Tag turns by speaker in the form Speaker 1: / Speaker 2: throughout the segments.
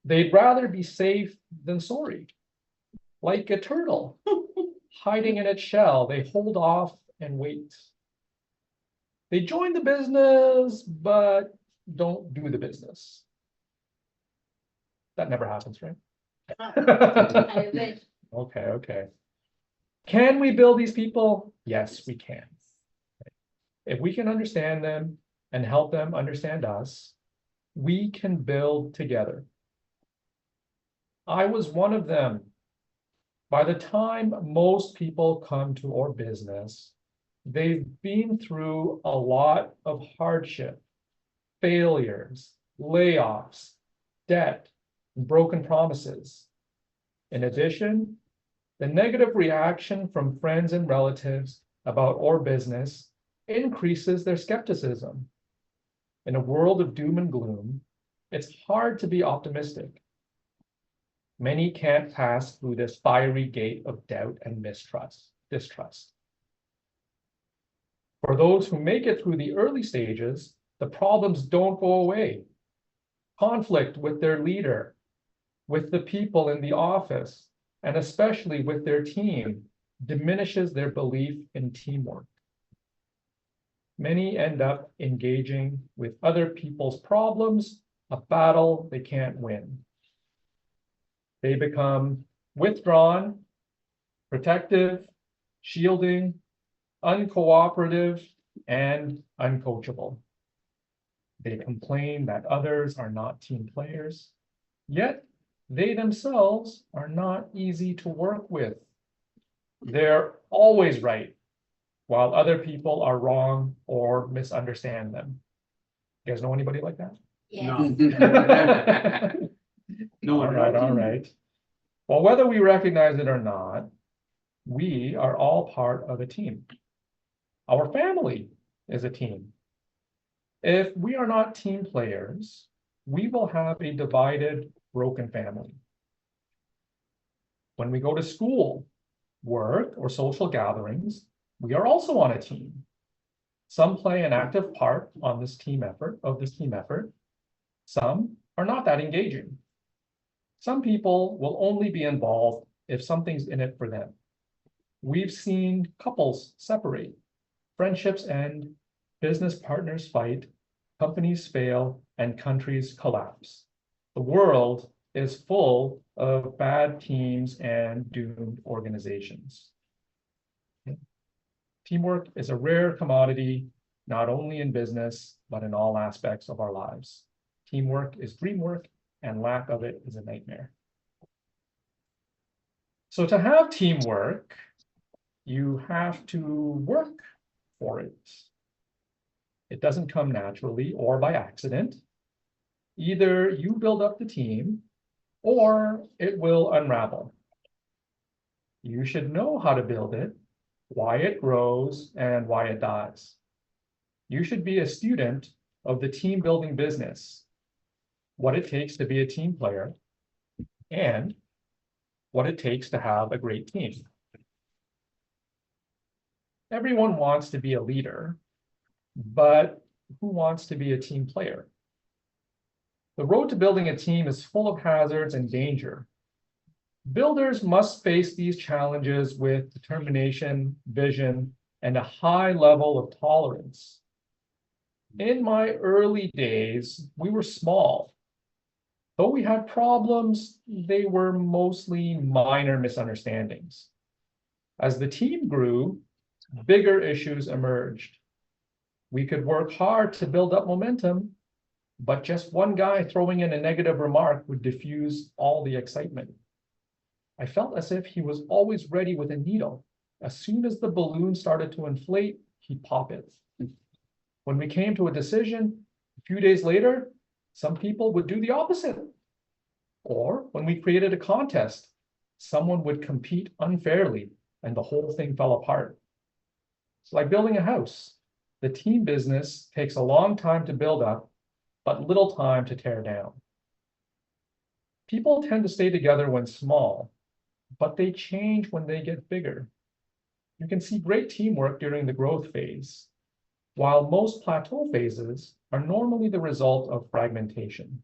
Speaker 1: They'd rather be safe than sorry. Like a turtle hiding in its shell, they hold off and wait. They join the business, but don't do the business. That never happens, right?
Speaker 2: I wish.
Speaker 1: Okay. Can we build these people? Yes, we can. If we can understand them and help them understand us, we can build together. I was one of them. By the time most people come to our business, they've been through a lot of hardship, failures, layoffs, debt, and broken promises. In addition, the negative reaction from friends and relatives about our business increases their skepticism. In a world of doom and gloom, it's hard to be optimistic. Many can't pass through this fiery gate of doubt and distrust. For those who make it through the early stages, the problems don't go away. Conflict with their leader, with the people in the office, and especially with their team, diminishes their belief in teamwork. Many end up engaging with other people's problems, a battle they can't win. They become withdrawn, protective, shielding, uncooperative, and uncoachable. They complain that others are not team players, yet they themselves are not easy to work with. They're always right, while other people are wrong or misunderstand them. You guys know anybody like that?
Speaker 2: Yes.
Speaker 3: No.
Speaker 1: All right. Well, whether we recognize it or not, we are all part of a team. Our family is a team. If we are not team players, we will have a divided, broken family. When we go to school, work, or social gatherings, we are also on a team. Some play an active part on this team effort. Some are not that engaging. Some people will only be involved if something's in it for them. We've seen couples separate, friendships end, business partners fight, companies fail, and countries collapse. The world is full of bad teams and doomed organizations. Teamwork is a rare commodity, not only in business, but in all aspects of our lives. Teamwork is dreamwork, and lack of it is a nightmare. So to have teamwork, you have to work for it. It doesn't come naturally or by accident. Either you build up the team or it will unravel. You should know how to build it, why it grows, and why it dies. You should be a student of the team building business, what it takes to be a team player, and what it takes to have a great team. Everyone wants to be a leader, but who wants to be a team player? The road to building a team is full of hazards and danger. Builders must face these challenges with determination, vision, and a high level of tolerance. In my early days, we were small. Though we had problems, they were mostly minor misunderstandings. As the team grew, bigger issues emerged. We could work hard to build up momentum, but just one guy throwing in a negative remark would diffuse all the excitement. I felt as if he was always ready with a needle. As soon as the balloon started to inflate, he'd pop it. When we came to a decision, a few days later, some people would do the opposite. Or when we created a contest, someone would compete unfairly and the whole thing fell apart. It's like building a house. The team business takes a long time to build up, but little time to tear down. People tend to stay together when small, but they change when they get bigger. You can see great teamwork during the growth phase, while most plateau phases are normally the result of fragmentation.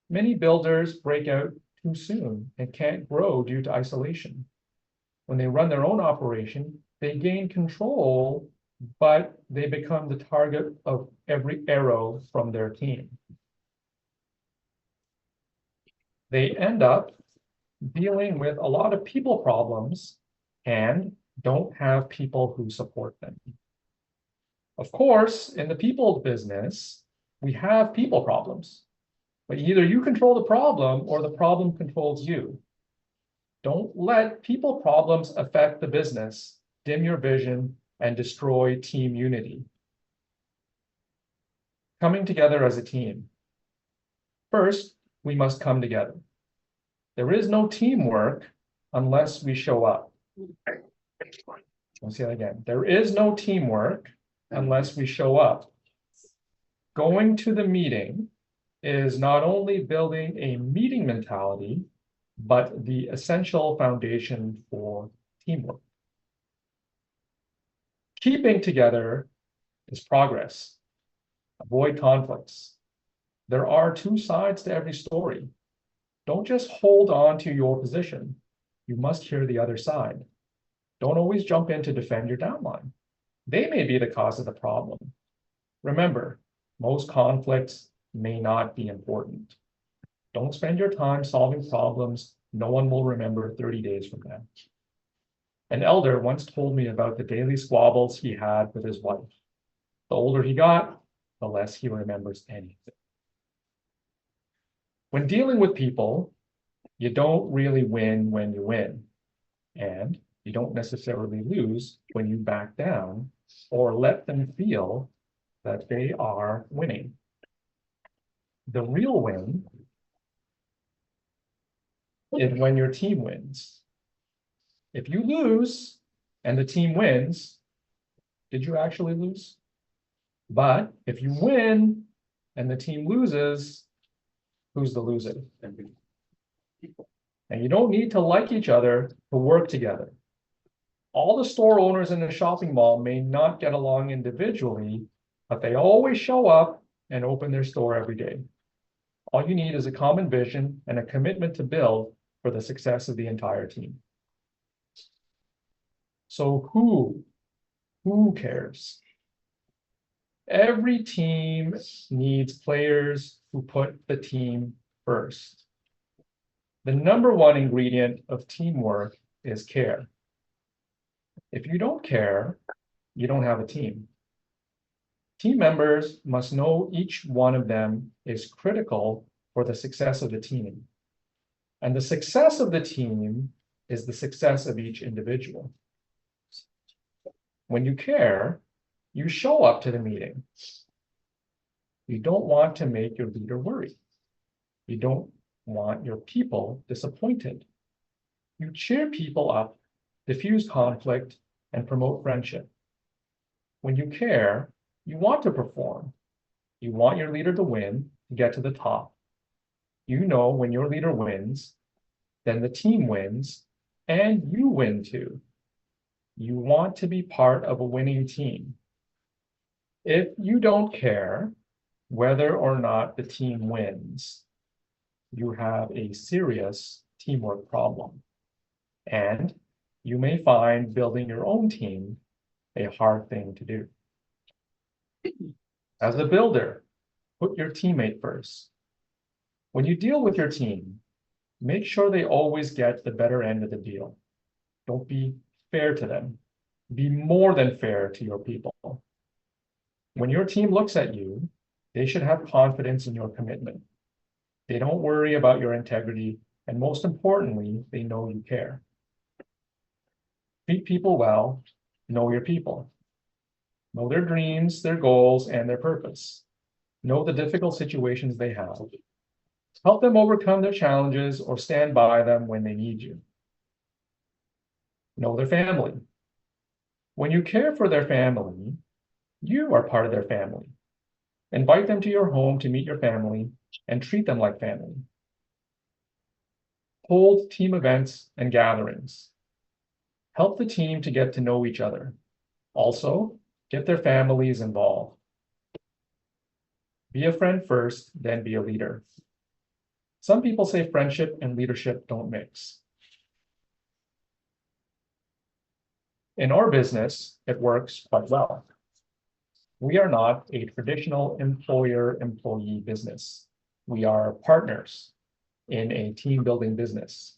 Speaker 1: Many builders break out too soon and can't grow due to isolation. When they run their own operation, they gain control, but they become the target of every arrow from their team. They end up dealing with a lot of people problems and don't have people who support them. Of course, in the people business, we have people problems, but either you control the problem or the problem controls you. Don't let people problems affect the business, dim your vision, and destroy team unity. Coming together as a team. First, we must come together. There is no teamwork unless we show up. I'll say that again. There is no teamwork unless we show up. Going to the meeting is not only building a meeting mentality, but the essential foundation for teamwork. Keeping together is progress. Avoid conflicts. There are two sides to every story. Don't just hold on to your position. You must hear the other side. Don't always jump in to defend your downline. They may be the cause of the problem. Remember, most conflicts may not be important. Don't spend your time solving problems no one will remember 30 days from now. An elder once told me about the daily squabbles he had with his wife. The older he got, the less he remembers anything. When dealing with people, you don't really win when you win, and you don't necessarily lose when you back down or let them feel that they are winning. The real win is when your team wins. If you lose and the team wins, did you actually lose? But if you win and the team loses, who's the loser? And you don't need to like each other to work together. All the store owners in the shopping mall may not get along individually, but they always show up and open their store every day. All you need is a common vision and a commitment to build for the success of the entire team. So who cares? Every team needs players who put the team first. The number one ingredient of teamwork is care. If you don't care, you don't have a team. Team members must know each one of them is critical for the success of the team. And the success of the team is the success of each individual. When you care, you show up to the meeting. You don't want to make your leader worry. You don't want your people disappointed. You cheer people up, diffuse conflict, and promote friendship. When you care, you want to perform. You want your leader to win, to get to the top. You know when your leader wins, then the team wins, and you win too. You want to be part of a winning team. If you don't care whether or not the team wins, you have a serious teamwork problem. And you may find building your own team a hard thing to do. As a builder, put your teammate first. When you deal with your team, make sure they always get the better end of the deal. Don't be fair to them. Be more than fair to your people. When your team looks at you, they should have confidence in your commitment. They don't worry about your integrity, and most importantly, they know you care. Treat people well, know your people. Know their dreams, their goals, and their purpose. Know the difficult situations they have. Help them overcome their challenges or stand by them when they need you. Know their family. When you care for their family, you are part of their family. Invite them to your home to meet your family and treat them like family. Hold team events and gatherings. Help the team to get to know each other. Also, get their families involved. Be a friend first, then be a leader. Some people say friendship and leadership don't mix. In our business, it works quite well. We are not a traditional employer-employee business. We are partners in a team building business.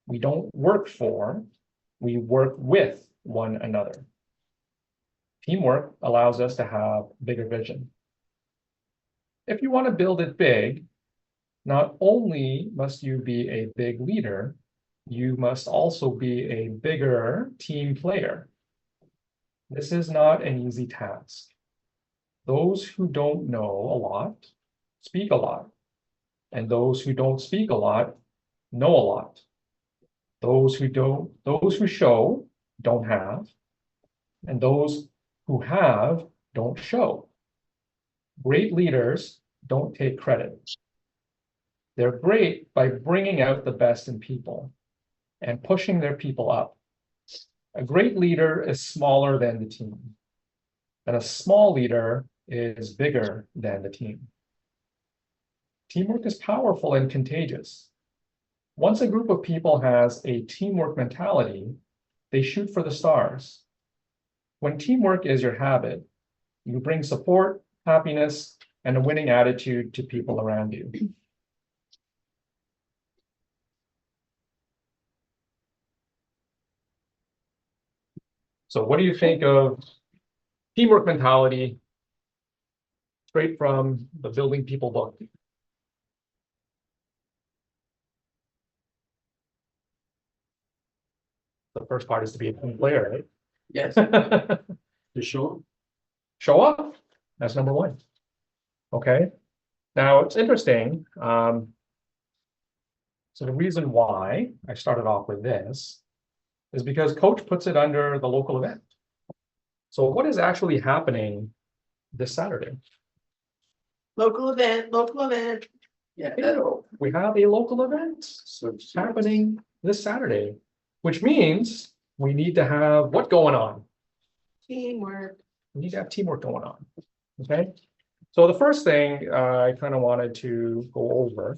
Speaker 1: We don't work for, we work with one another. Teamwork allows us to have bigger vision. If you want to build it big, not only must you be a big leader, you must also be a bigger team player. This is not an easy task. Those who don't know a lot speak a lot, and those who don't speak a lot know a lot. Those who show don't have, and those who have don't show. Great leaders don't take credit. They're great by bringing out the best in people and pushing their people up. A great leader is smaller than the team, and a small leader is bigger than the team. Teamwork is powerful and contagious. Once a group of people has a teamwork mentality, they shoot for the stars. When teamwork is your habit, you bring support, happiness, and a winning attitude to people around you. So what do you think of teamwork mentality straight from the Building People book? The first part is to be a team player, right?
Speaker 3: Yes. To show.
Speaker 1: Show up. That's number one. Okay. Now it's interesting. So the reason why I started off with this is because Coach puts it under the local event. So what is actually happening this Saturday?
Speaker 3: Local event. Yeah.
Speaker 1: We have a local event
Speaker 3: So
Speaker 1: happening this Saturday, which means we need to have what going on?
Speaker 3: teamwork.
Speaker 1: We need to have teamwork going on. Okay. So the first thing I kind of wanted to go over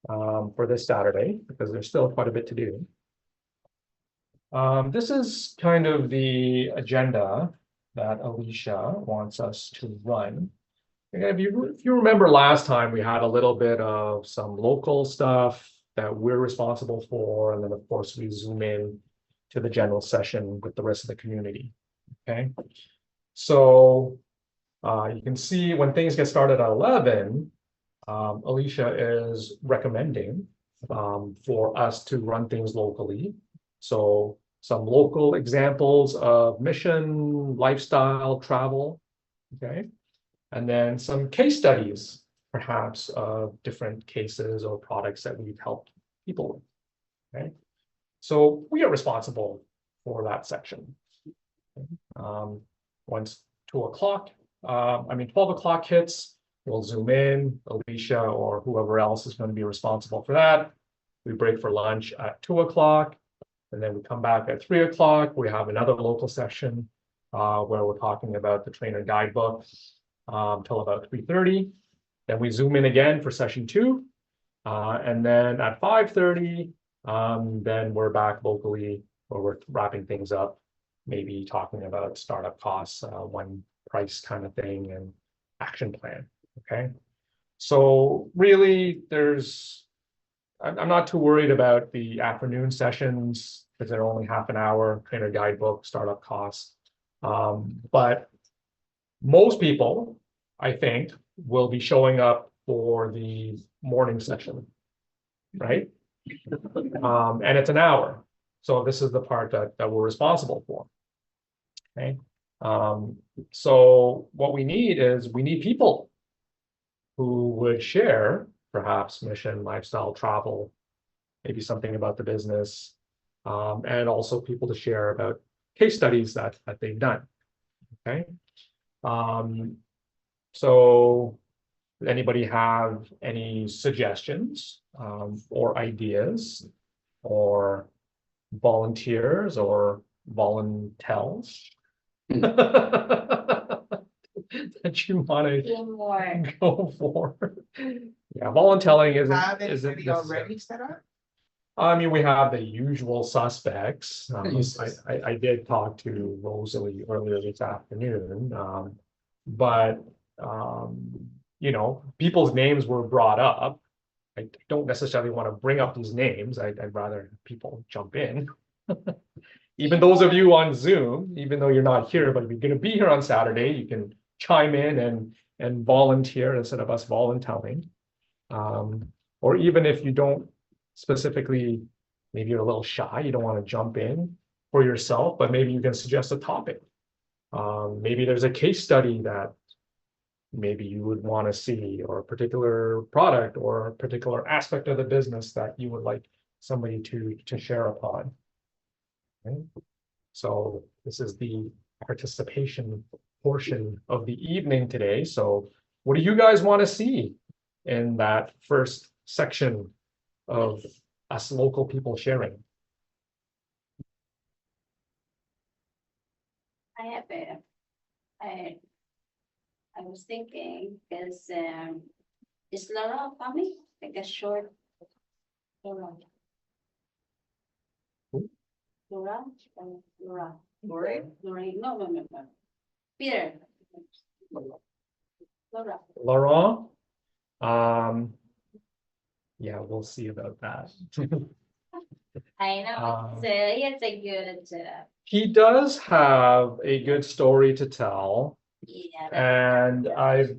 Speaker 1: for this Saturday, because there's still quite a bit to do. This is kind of the agenda that Alicia wants us to run. And if you remember last time, we had a little bit of some local stuff that we're responsible for, and then of course we zoom in to the general session with the rest of the community. Okay, so you can see when things get started at 11, Alicia is recommending for us to run things locally. So some local examples of mission, lifestyle, travel, okay? And then some case studies, perhaps, of different cases or products that we've helped people with, okay? So we are responsible for that section. Once 12 o'clock hits, we'll zoom in, Alicia or whoever else is going to be responsible for that. We break for lunch at 2 o'clock, and then we come back at 3 o'clock. We have another local session where we're talking about the trainer guidebook till about 3:30. Then we zoom in again for session 2. And then at 5:30, then we're back locally where we're wrapping things up, maybe talking about startup costs, one price kind of thing, and action plan. Okay. So really, I'm not too worried about the afternoon sessions because they're only half an hour, trainer guidebook, startup costs. But most people, I think, will be showing up for the morning session, right? And it's an hour. So this is the part that we're responsible for. Okay. So what we need is people who would share perhaps mission, lifestyle, travel, maybe something about the business, and also people to share about case studies that they've done. Okay. So does anybody have any suggestions or ideas or volunteers or volunteers that you want to
Speaker 2: Teamwork.
Speaker 1: go for. Yeah, volunteering
Speaker 3: Have
Speaker 1: isn't
Speaker 3: anybody
Speaker 1: necessary.
Speaker 3: already set up?
Speaker 1: I mean, we have the usual suspects.
Speaker 3: Yes.
Speaker 1: I did talk to Rosalie earlier this afternoon, but, you know, people's names were brought up. I don't necessarily want to bring up these names. I'd rather people jump in. Even those of you on Zoom, even though you're not here, but if you're gonna be here on Saturday, you can chime in and volunteer instead of us volunteering. Or even if you don't specifically, maybe you're a little shy, you don't want to jump in for yourself, but maybe you can suggest a topic. Maybe there's a case study that maybe you would want to see, or a particular product or a particular aspect of the business that you would like somebody to share upon. Okay. So this is the participation portion of the evening today. So what do you guys want to see in that first section of us local people sharing?
Speaker 2: I have I was thinking, because is Laura coming? Like a short. Laura.
Speaker 1: Who?
Speaker 2: Laura? Laura.
Speaker 3: Lori?
Speaker 2: Lorraine, no. Peter. Laura.
Speaker 1: Laurent? Yeah, we'll see about that.
Speaker 2: I know, it's a good,
Speaker 1: He does have a good story to tell,
Speaker 2: yeah.
Speaker 1: and I've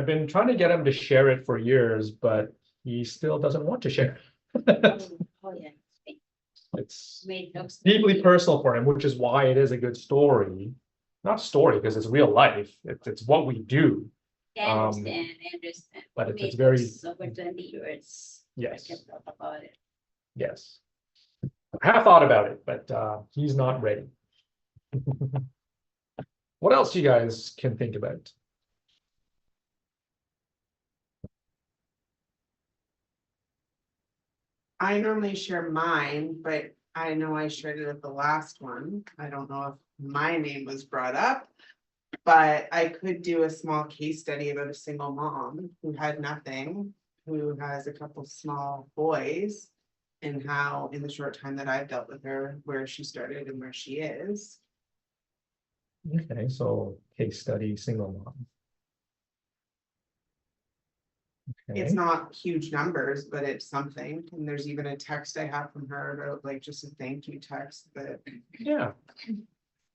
Speaker 1: been trying to get him to share it for years, but he still doesn't want to share.
Speaker 2: Oh, yeah.
Speaker 1: It's
Speaker 2: Wait, looks.
Speaker 1: deeply personal for him, which is why it is a good story. Not story, because it's real life. It's what we do.
Speaker 2: Yeah, I understand,
Speaker 1: but it's
Speaker 2: Wait,
Speaker 1: very-
Speaker 2: looks over 20 years.
Speaker 1: Yes.
Speaker 2: I can talk about it.
Speaker 1: Yes. I have thought about it, but he's not ready. What else you guys can think about?
Speaker 3: I normally share mine, but I know I shared it at the last one. I don't know if my name was brought up. But I could do a small case study about a single mom who had nothing, who has a couple small boys. And how in the short time that I've dealt with her, where she started and where she is.
Speaker 1: Okay, so case study, single mom.
Speaker 3: It's
Speaker 1: Okay,
Speaker 3: not huge numbers, but it's something. And there's even a text I have from her about like just a thank you text that
Speaker 1: yeah.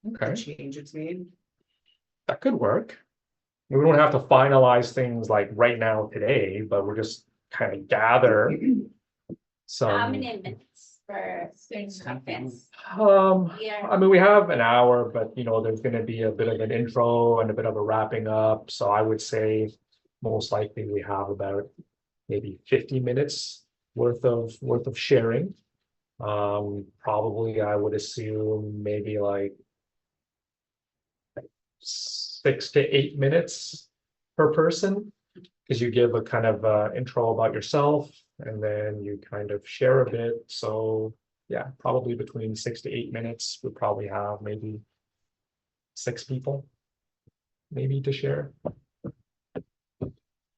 Speaker 3: the
Speaker 1: Okay,
Speaker 3: change it's made.
Speaker 1: that could work. We don't have to finalize things like right now today, but we're just kind of gather
Speaker 2: How
Speaker 1: some.
Speaker 2: many minutes per seconds? Yeah.
Speaker 1: I mean, we have an hour, but you know, there's gonna be a bit of an intro and a bit of a wrapping up, so I would say most likely we have about maybe 50 minutes worth of sharing. Probably I would assume maybe like 6 to 8 minutes per person, because you give a kind of intro about yourself and then you kind of share a bit. So yeah, probably between 6 to 8 minutes, we probably have maybe 6 people maybe to share.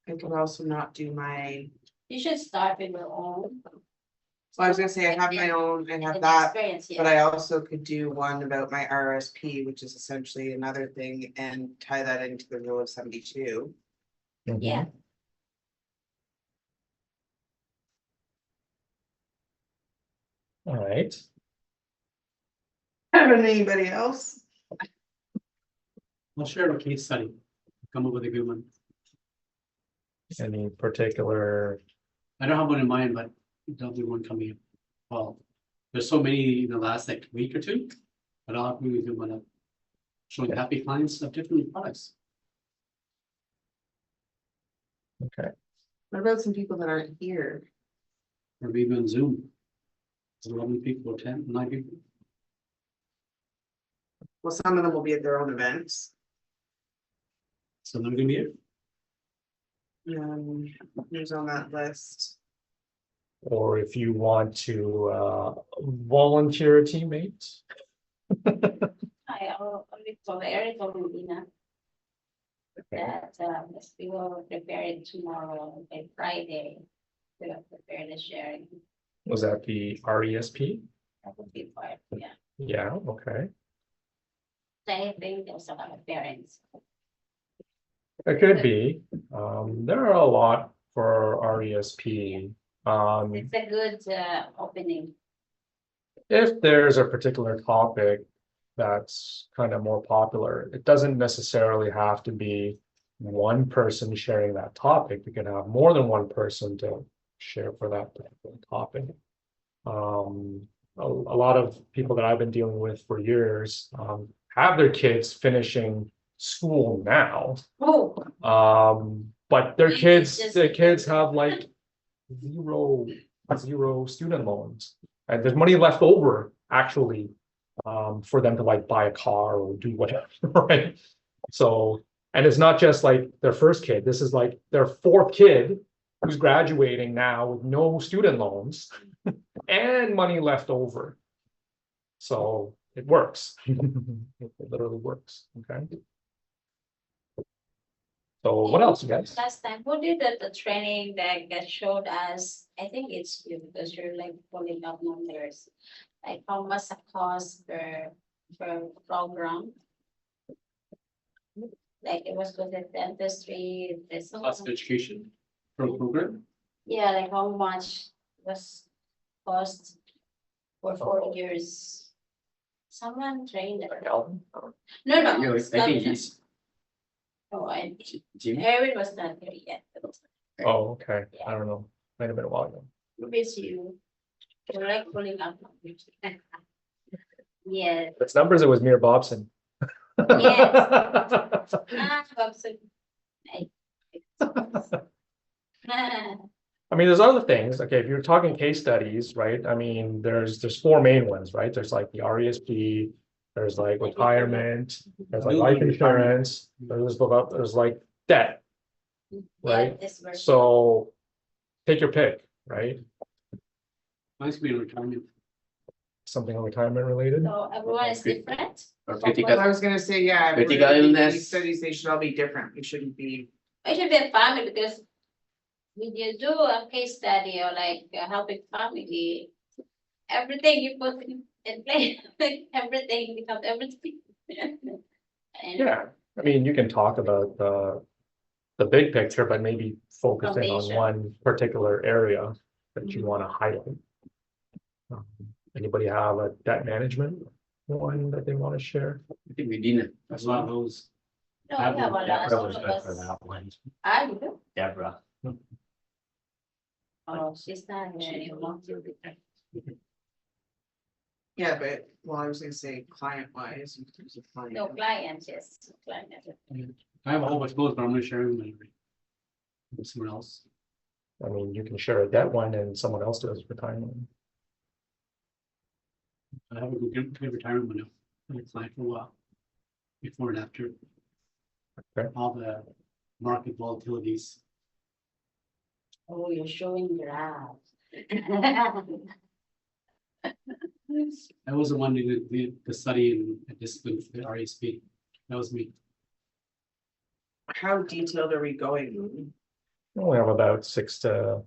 Speaker 3: I could also not do my,
Speaker 2: You should start with your own.
Speaker 3: so I was gonna say I have my own, I have
Speaker 2: and
Speaker 3: that.
Speaker 2: experience,
Speaker 3: But
Speaker 2: yeah.
Speaker 3: I also could do one about my RSP, which is essentially another thing, and tie that into the rule of 72.
Speaker 2: Yeah.
Speaker 1: All right.
Speaker 3: And anybody else?
Speaker 4: I'll share a case study, come up with a good one.
Speaker 1: Any particular,
Speaker 4: I don't have one in mind, but there'll be one coming up. Well, there's so many in the last like week or two, but I'll have really good one up. Showing happy clients of different products.
Speaker 1: okay,
Speaker 3: What about some people that aren't here?
Speaker 4: Or maybe on Zoom. 11 people or 10, 9 people.
Speaker 3: Well, some of them will be at their own events.
Speaker 4: So they're gonna be here.
Speaker 3: Who's on that list?
Speaker 1: or if you want to volunteer a teammate.
Speaker 2: Ay, ako, ulit ko, Eric o Medina. that, we will prepare it tomorrow, by Friday. We will prepare the sharing,
Speaker 1: Was that the RESP?
Speaker 2: that would be part, yeah.
Speaker 1: Yeah, okay.
Speaker 2: I think there's a lot of parents.
Speaker 1: It could be. There are a lot for RESP.
Speaker 2: It's a good, opening.
Speaker 1: If there's a particular topic that's kind of more popular, it doesn't necessarily have to be one person sharing that topic. You can have more than one person to share for that particular topic. A lot of people that I've been dealing with for years, have their kids finishing school now.
Speaker 2: Oh,
Speaker 1: But their kids,
Speaker 2: Just-
Speaker 1: their kids have like zero student loans. And there's money left over actually, for them to like buy a car or do whatever, right? So, and it's not just like their first kid, this is like their fourth kid who's graduating now with no student loans and money left over. So it works. It literally works, okay? So what else, you guys?
Speaker 2: last time, who did the training that showed us, I think it's you, because you're like pulling up numbers. Like how much it cost per program? Like it was with the dentistry, this.
Speaker 4: Class of education program.
Speaker 2: Yeah, like how much was cost for 4 years? Someone trained it. No, no.
Speaker 5: I
Speaker 2: it's not
Speaker 5: think
Speaker 2: that.
Speaker 5: he's
Speaker 2: Oh, I,
Speaker 5: Jim.
Speaker 2: Erwin was not here yet.
Speaker 1: Oh, okay, I don't know, might have been a while ago.
Speaker 2: Miss you. You're like pulling up. numbers. Yes.
Speaker 1: If it's numbers, it was Mir Bobson.
Speaker 2: Yes. Ah, Bobson.
Speaker 1: I mean, there's other things, okay, if you're talking case studies, right, I mean, there's four main ones, right, there's like the RESP. There's like retirement, there's like life insurance, there's like debt, right? So take your pick, right?
Speaker 4: Mine's gonna be in retirement.
Speaker 1: Something retirement related.
Speaker 2: So everyone is different.
Speaker 5: Or
Speaker 2: But
Speaker 5: critical.
Speaker 3: I was gonna say, yeah. if we're
Speaker 5: Critical
Speaker 3: gonna do
Speaker 5: illness.
Speaker 3: these studies, they should all be different, we shouldn't be.
Speaker 2: It should be a family because when you do a case study or like helping family, everything you put in place, like everything becomes everything. And
Speaker 1: Yeah, I mean, you can talk about the big picture, but maybe focus in on
Speaker 2: Foundation.
Speaker 1: one particular area that you want to highlight. Anybody have a debt management one that they want to share?
Speaker 5: I think we didn't.
Speaker 4: That's one of those.
Speaker 2: No, we have a lot,
Speaker 5: Deborah
Speaker 2: all
Speaker 5: was
Speaker 2: of
Speaker 5: good for
Speaker 2: us.
Speaker 5: that one.
Speaker 2: Ah, you do?
Speaker 5: Deborah.
Speaker 2: Oh, she's not here anymore.
Speaker 3: Yeah, but, well, I was gonna say client wise. in terms of client.
Speaker 2: No clients, yes, client.
Speaker 4: I have a whole bunch of those, but I'm gonna share them with someone else.
Speaker 1: I mean, you can share a debt one and someone else does retirement.
Speaker 4: I have a good retirement window. It's like for a while. Before and after.
Speaker 1: Okay.
Speaker 4: All the market volatilities.
Speaker 2: Oh, you're showing graphs.
Speaker 4: I was the one who did the study and discipline for the RESP. That was me.
Speaker 3: How detailed are we going?
Speaker 1: We only have about 6 to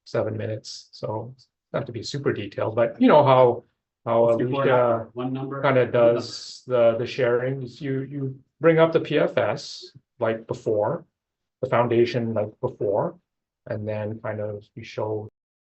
Speaker 1: 7 minutes, so not to be super detailed, but you know how
Speaker 4: Before and
Speaker 1: Alicia
Speaker 4: after, one number.
Speaker 1: kind of does the sharing, is you bring up the PFS like before, the foundation like before, and then kind of you show